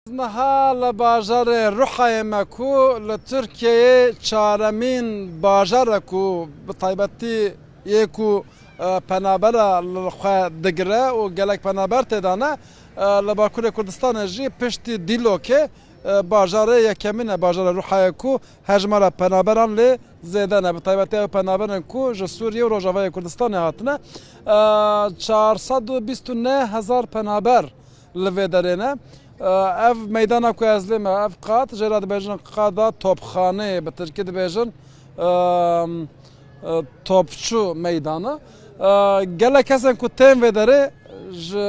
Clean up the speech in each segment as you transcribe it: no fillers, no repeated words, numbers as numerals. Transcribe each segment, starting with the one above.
Niha li bajarê Rihayê me ku li Tirkiyeyê çaremîn bajar e ku bi taybetî yê ku penabera li xwe digire û gelek penaber tê dane li Bakurê Kurdistanê jî piştî Dîlokê bajarê yekemîn e bajara Rihayê ku hejmara penaberan lê zêde ne bi taybetî ew penaberên ku ji Sûriye û Rojavayê Kurdistanê hatine 429,000 penaber li vê derê ne. Ev meydana ku ez lê me ev qat jêra dibêjin qada topxaneyê bi Tirkî dibêjin topçu meydana. Gelek kesên ku tên vê derê ji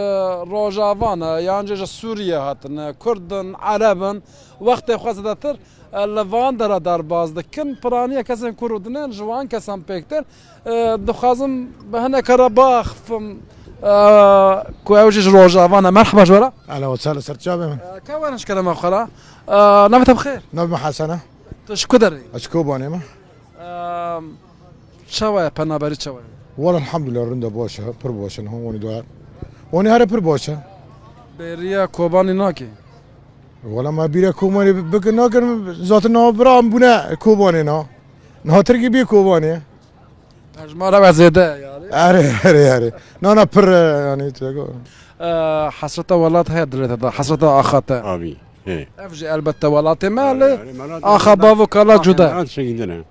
Rojavan yan jî ji Sûriye hatine Kurdin, Erebin wextê xwe zêdetir li van dera derbas dikin piraniya kesên ku rûdinin ji wan kesan pêktir dixwazim bi hinek re biaxivim ku ew jî ji Rojavan e. Merheba ji we re. اهلا وسهلا سر جابه من كوان اشكال ما خلا نبت بخير نبي حسنه تشكدري اشكو باني ما شوية بنابري شوية والله الحمد لله رندا بوشة بر بوشة هون وني دوار وني هاري بر بوشة بريا كوباني ناكي ولا ما بيرا كوباني بك ناكن ذات نو برام بنا كوباني نا نهاتركي بي كوباني اجمالا وزيده يعني اري انا بر يعني تقول حسرته ولات هي دريته حسرته اخته Abi. He. افجي البته ولات مالي مرات- اخا بابو كلا جدا مرات شقيدنا.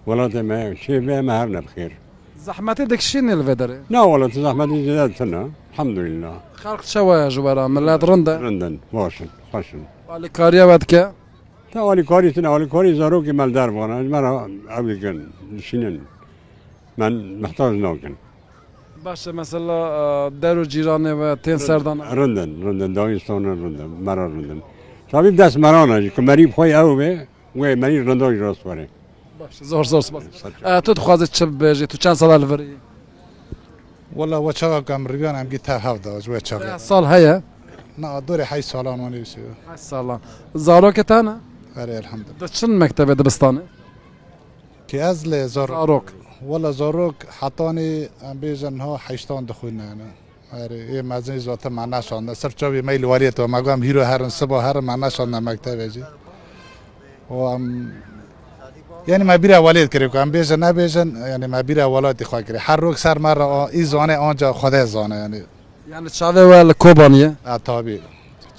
والله ما شيء ما هبنا بخير. زحمتي دكشيني الفدري لا والله تزحمت زادتنا الحمد لله. خلق شوية جوارا من لا رندا رندن واشن خشن. والي كاريا ودكا تاولي كوري تناولي كوري زاروكي مال دار وانا مرة عبد كان شنن من محتاج نوكن. باش مثلا دارو جيراني و تين سردان رندن داغستان رندن مرة رندن. طبيب دست مرانا كمريب خوي أوه ومريض رنداج راس وره. باش زور سباس تو تخوازي تشب بيجي تو چند سال الفري والله وشغا كم ربيان عم جيتها هفدا جوا شغا سال هيا نا دوري حي سالان وني بسيو سال زارو كتانا أري الحمد لله دشن مكتبه دبستاني كي أزل زار زاروك والله زاروك حطاني عم بيجن هو حيشتان دخولنا أنا أري إيه مازن زوات معنا شان صرف جوي ميل واريت وما قام هيرو هرن سبا هرن معنا شان مكتبه جي وام يعني ما بيرا ولاد كريكو عم بيجن نبيجن يعني ما بيرا ولاد خوا كري حروك سر مرة إيزانه أنجا خدا زانه يعني شافي ولا كوبانيه طبيعي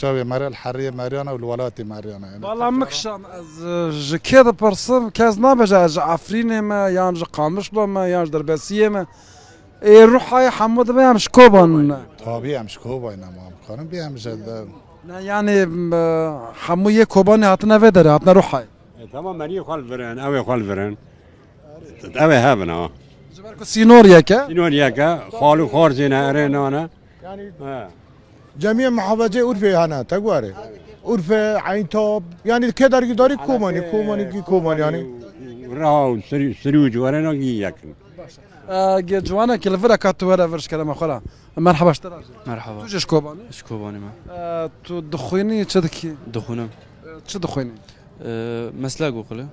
جوي مرة الحرية مريانة والولاد مريانة يعني والله مكشان از جكيد برسم كاز نابجا عفريني ما يانج قامشلو ما يانج دربسيه ما اي روحي حمود ما يمش كوبان طبيعي مش كوبا إنما كانوا بيهم جد يعني حمويه كوباني هاتنا فيدر هاتنا روحي Tamam مريض خال فرن أوه خال فرن. أوه هبنا. جبركو سينوريا كا شنو ياك خالو خارجنا أرينا أنا. يعني ها. جميع محافظة أورفي هنا تقواري أورفي عين توب يعني كده داري كوماني يعني راو سريج ورنا ياكن. جوانا كلفرا كاتو ولا فرش كلام خلا مرحبا اشتراك مرحبا توجش كوباني شكوباني ما تو دخويني تشدكي دخونا تشدخويني مسلاق وقله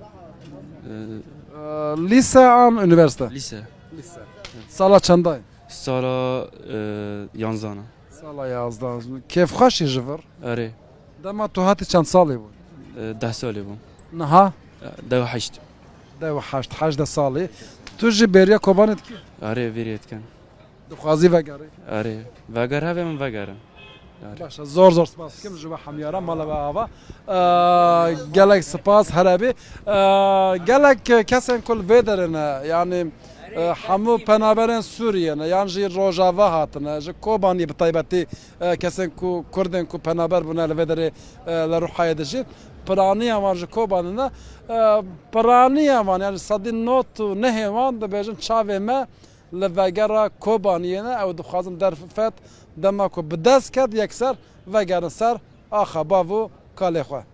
ليسا ام انيفرسيتي لسه ليسا سالا چنداي سالا يانزانا سالا 11 كيف خاشي جفر اري دما تو هاتي چند سالي بود 10 سالي بو نها دو حشت ده حشت حشت سالي توجي بيريا كوبانت كي اري فيريت كان دخوازي وگاري اري واگر هاوي من واگر باشه زور سپاس کم جوا حمیارا مالا با آوا گلک سپاس هربی گلک کسان کل ویدرن یعنی همو پنابرن سوریه نه یعنی جی روجاوا هاتنه جی کوبانی بطیبتی کسان کو کردن کو پنابر بنا لویدر لروحای دجید پرانی امان جی کوبانی نه پرانی امان یعنی صدی نوت نه امان دبیجن چاوه ما لوگرا کوبانیه نه او دخوازم در فت دما کو بدست کد یکسر و گرن سر آخا باو کالی خواه